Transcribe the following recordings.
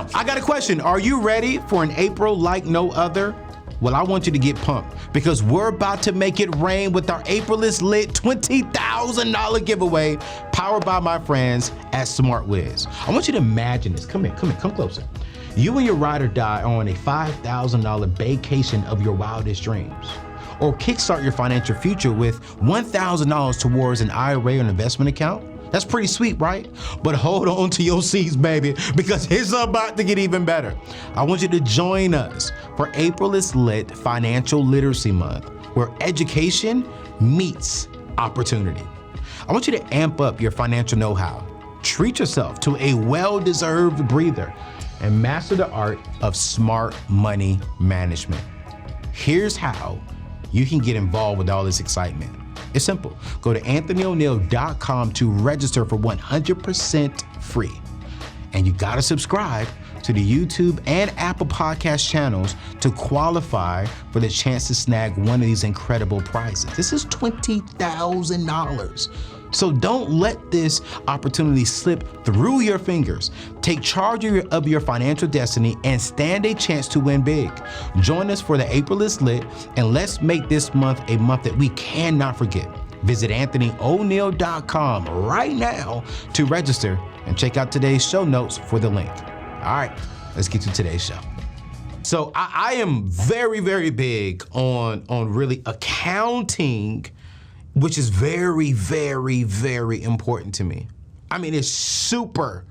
Now, I got a question. Are you ready for an April like no other? Well, I want you to get pumped because we're about to make it rain with our April is Lit $20,000 giveaway powered by my friends at SmartWiz. I want you to imagine this. Come here, come closer. You and your ride or die are on a $5,000 vacation of your wildest dreams. Or kickstart your financial future with $1,000 towards an IRA or an investment account. That's pretty sweet, right? But hold on to your seats, baby, because it's about to get even better. I want you to join us for April is Lit Financial Literacy Month, where education meets opportunity. I want you to amp up your financial know-how, treat yourself to a well-deserved breather, and master the art of smart money management. Here's how you can get involved with all this excitement. It's simple. Go to AnthonyONeal.com to register for 100% free. And you gotta subscribe to the YouTube and Apple Podcast channels to qualify for the chance to snag one of these incredible prizes. This is $20,000. So don't let this opportunity slip through your fingers. Take charge of your financial destiny and stand a chance to win big. Join us for the April is Lit, and let's make this month a month that we cannot forget. Visit AnthonyONeal.com right now to register and check out today's show notes for the link. All right, let's get to today's show. So I am very, very big on really accounting, which is very, very, very important to me. I mean, it's super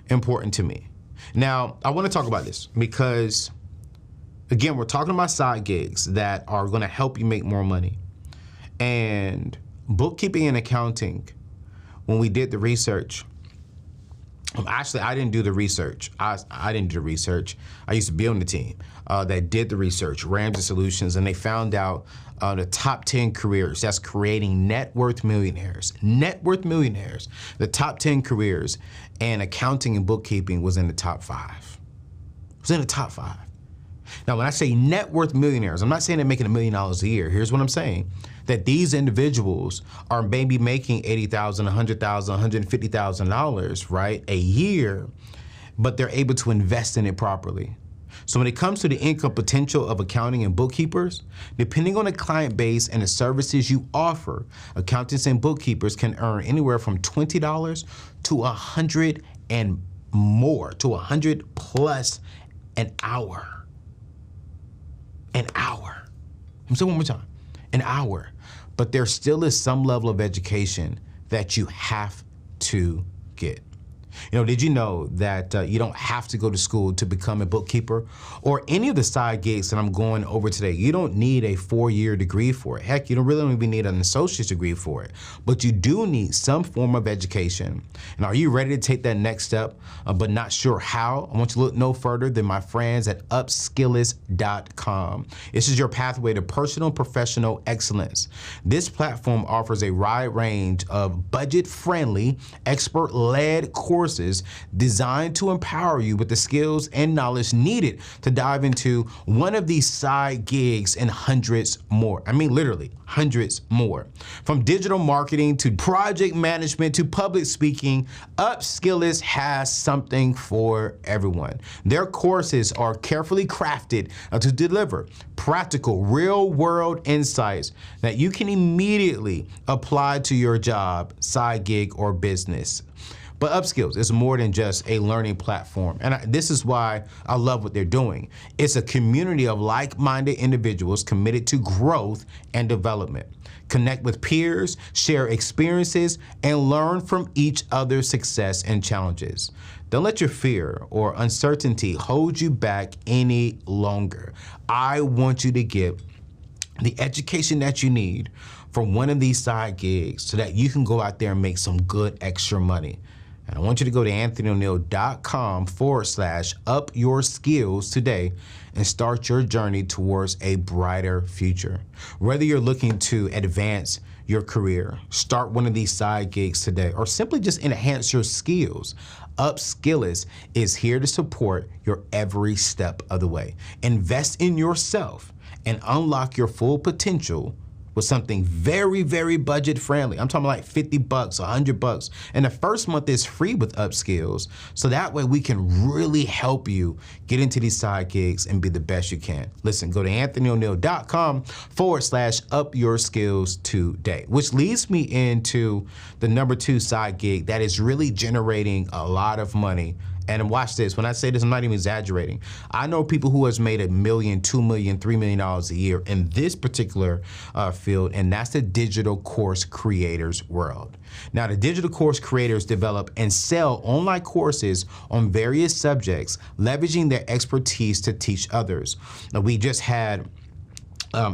important to me. Now, I want to talk about this because, again, we're talking about side gigs that are going to help you make more money. And bookkeeping and accounting, when we did the research, actually, I didn't do the research. I didn't do the research. I used to be on the team that did the research, Ramsey Solutions, and they found out the top 10 careers that's creating net worth millionaires. Net worth millionaires. The top 10 careers, and accounting and bookkeeping was in the top 5. It was in the top 5. Now, when I say net worth millionaires, I'm not saying they're making $1 million a year. Here's what I'm saying. That these individuals are maybe making $80,000, $100,000, $150,000, right, a year, but they're able to invest in it properly. So when it comes to the income potential of accounting and bookkeepers, depending on the client base and the services you offer, accountants and bookkeepers can earn anywhere from $20 to $100 and more, to $100 plus an hour. An hour. I'm saying one more time. An hour. But there still is some level of education that you have to get. You know, did you know that you don't have to go to school to become a bookkeeper or any of the side gigs that I'm going over today? You don't need a 4-year degree for it. Heck, you don't really even need an associate's degree for it, but you do need some form of education. And are you ready to take that next step, but not sure how? I want you to look no further than my friends at Upskills.com. This is your pathway to personal and professional excellence. This platform offers a wide range of budget-friendly, expert-led courses designed to empower you with the skills and knowledge needed to dive into one of these side gigs and hundreds more. I mean, literally hundreds more. From digital marketing to project management to public speaking, Upskills has something for everyone. Their courses are carefully crafted to deliver practical, real-world insights that you can immediately apply to your job, side gig, or business. But Upskills is more than just a learning platform. And this is why I love what they're doing. It's a community of like-minded individuals committed to growth and development. Connect with peers, share experiences, and learn from each other's success and challenges. Don't let your fear or uncertainty hold you back any longer. I want you to get the education that you need for one of these side gigs so that you can go out there and make some good extra money. And I want you to go to AnthonyONeal.com/upyourskills today and start your journey towards a brighter future. Whether you're looking to advance your career, start one of these side gigs today, or simply just enhance your skills, Upskills is here to support your every step of the way. Invest in yourself and unlock your full potential with something very, very budget friendly. I'm talking like 50 bucks, 100 bucks. And the first month is free with Upskills. So that way we can really help you get into these side gigs and be the best you can. Listen, go to anthonyoneal.com/up your skills today, which leads me into the number 2 side gig that is really generating a lot of money. And watch this, when I say this, I'm not even exaggerating. I know people who has made $1 million, $2 million, $3 million a year in this particular field, and that's the digital course creators world. Now, the digital course creators develop and sell online courses on various subjects, leveraging their expertise to teach others. Now, we just had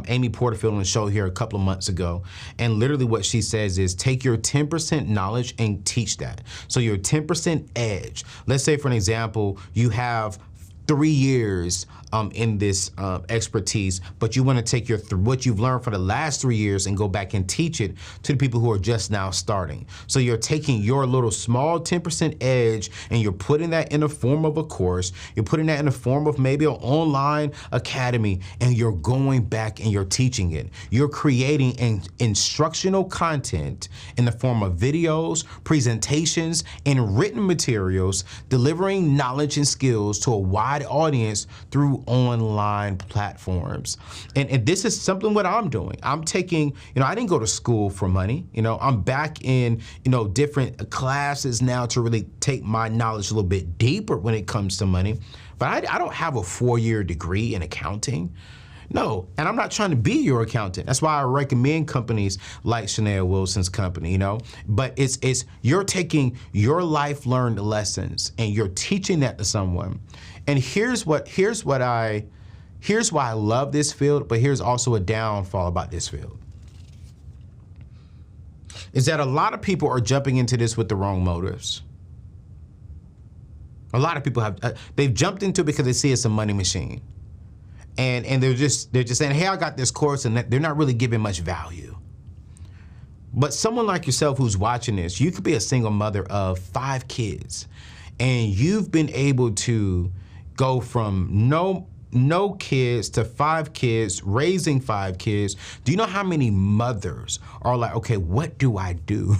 Amy Porterfield on the show here a couple of months ago, and literally what she says is take your 10% knowledge and teach that. So your 10% edge, let's say for an example, you have 3 years in this expertise, but you want to take your what you've learned for the last 3 years and go back and teach it to the people who are just now starting. So you're taking your little small 10% edge and you're putting that in the form of a course, you're putting that in the form of maybe an online academy, and you're going back and you're teaching it. You're creating instructional content in the form of videos, presentations, and written materials, delivering knowledge and skills to a wide audience through online platforms. And this is something what I'm doing. I'm taking, I didn't go to school for money. I'm back in, different classes now to really take my knowledge a little bit deeper when it comes to money. But I don't have a 4-year degree in accounting. No, and I'm not trying to be your accountant. That's why I recommend companies like Chanel Wilson's company, But it's you're taking your life learned lessons and you're teaching that to someone. And here's why I love this field, but here's also a downfall about this field. Is that a lot of people are jumping into this with the wrong motives. A lot of people they've jumped into it because they see it's a money machine. And they're just saying, hey, I got this course, and they're not really giving much value. But someone like yourself who's watching this, you could be a single mother of 5 kids, and you've been able to go from no kids to 5 kids, raising 5 kids. Do you know how many mothers are like, okay, what do I do?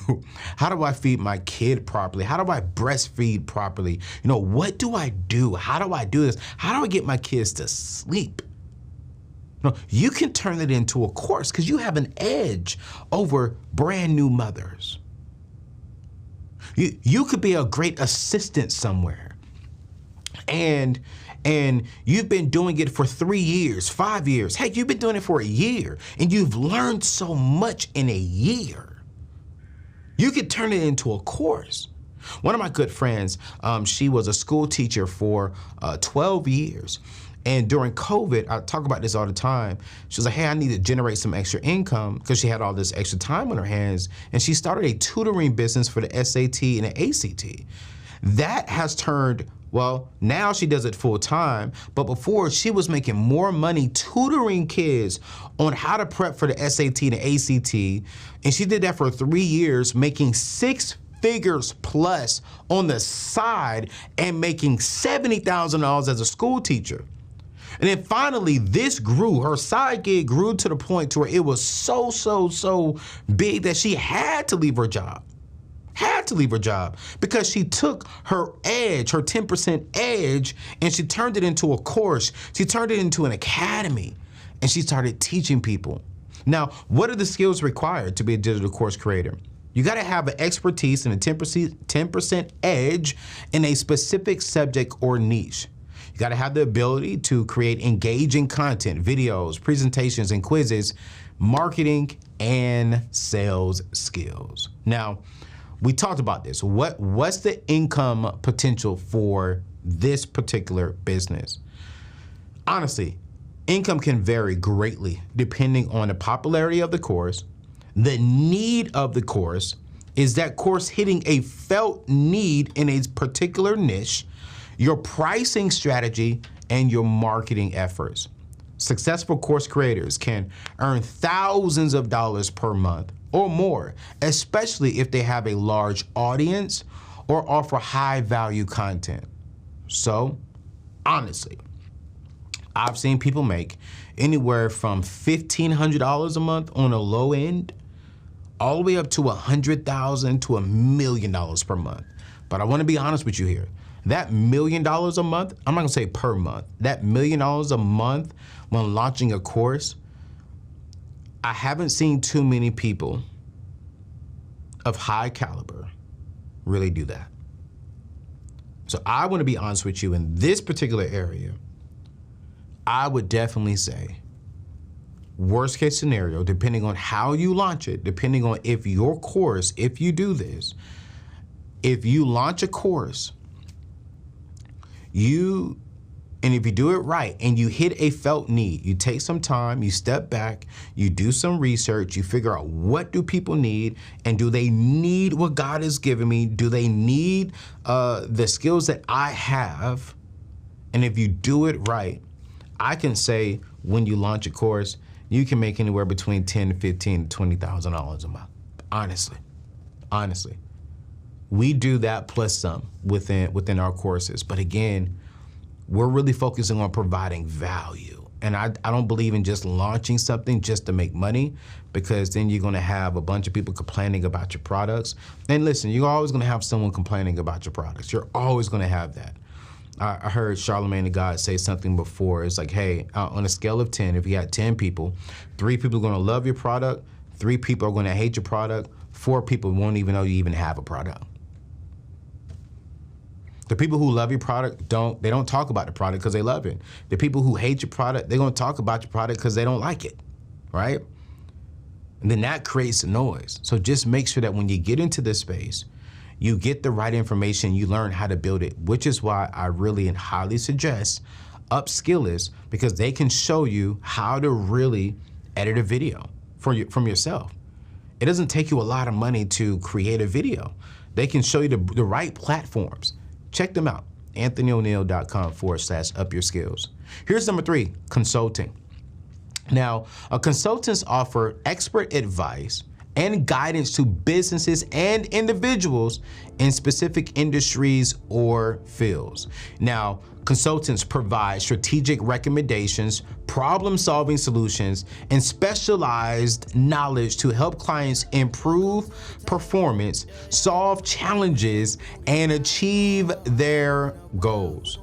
How do I feed my kid properly? How do I breastfeed properly? What do I do? How do I do this? How do I get my kids to sleep? You can turn it into a course because you have an edge over brand new mothers. You could be a great assistant somewhere. And you've been doing it for 3 years, 5 years. Heck, you've been doing it for a year, and you've learned so much in a year. You could turn it into a course. One of my good friends, she was a school teacher for 12 years. And during COVID, I talk about this all the time. She was like, hey, I need to generate some extra income because she had all this extra time on her hands. And she started a tutoring business for the SAT and the ACT. That has turned, well, now she does it full time, but before she was making more money tutoring kids on how to prep for the SAT and the ACT. And she did that for 3 years, making 6 figures plus on the side and making $70,000 as a school teacher. And then finally, this grew, her side gig grew to the point to where it was so big that she had to leave her job. Because she took her edge, her 10% edge, and she turned it into a course. She turned it into an academy, and she started teaching people. Now, what are the skills required to be a digital course creator? You got to have an expertise and a 10% edge in a specific subject or niche. You got to have the ability to create engaging content, videos, presentations, and quizzes, marketing, and sales skills. Now, we talked about this. What's the income potential for this particular business? Honestly, income can vary greatly depending on the popularity of the course, the need of the course. Is that course hitting a felt need in a particular niche, your pricing strategy, and your marketing efforts? Successful course creators can earn thousands of dollars per month or more, especially if they have a large audience or offer high value content. So, honestly, I've seen people make anywhere from $1,500 a month on a low end, all the way up to $100,000 to $1 million per month. But I want to be honest with you here. That $1 million a month, I'm not gonna say per month, that $1 million a month when launching a course, I haven't seen too many people of high caliber really do that. So I want to be honest with you, in this particular area, I would definitely say, worst case scenario, depending on how you launch it, depending on if your course, if you do this, if you launch a course, and if you do it right and you hit a felt need, you take some time, you step back, you do some research, you figure out what do people need, and do they need what God has given me? Do they need the skills that I have? And if you do it right, I can say when you launch a course, you can make anywhere between $10,000 to $15,000 to $20,000 a month. Honestly. We do that plus some within our courses. But again, we're really focusing on providing value. And I don't believe in just launching something just to make money, because then you're gonna have a bunch of people complaining about your products. And listen, you're always gonna have someone complaining about your products. You're always gonna have that. I heard Charlemagne the God say something before. It's like, hey, on a scale of 10, if you had 10 people, 3 people are gonna love your product, 3 people are gonna hate your product, 4 people won't even know you even have a product. The people who love your product, they don't talk about the product because they love it. The people who hate your product, they're gonna talk about your product because they don't like it, right? And then that creates a noise. So just make sure that when you get into this space, you get the right information, you learn how to build it, which is why I really and highly suggest Upskills, because they can show you how to really edit a video from yourself. It doesn't take you a lot of money to create a video. They can show you the right platforms. Check them out, anthonyoneal.com/upyourskills. Here's number 3, consulting. Now, consultants offer expert advice and guidance to businesses and individuals in specific industries or fields. Now, consultants provide strategic recommendations, problem-solving solutions, and specialized knowledge to help clients improve performance, solve challenges, and achieve their goals.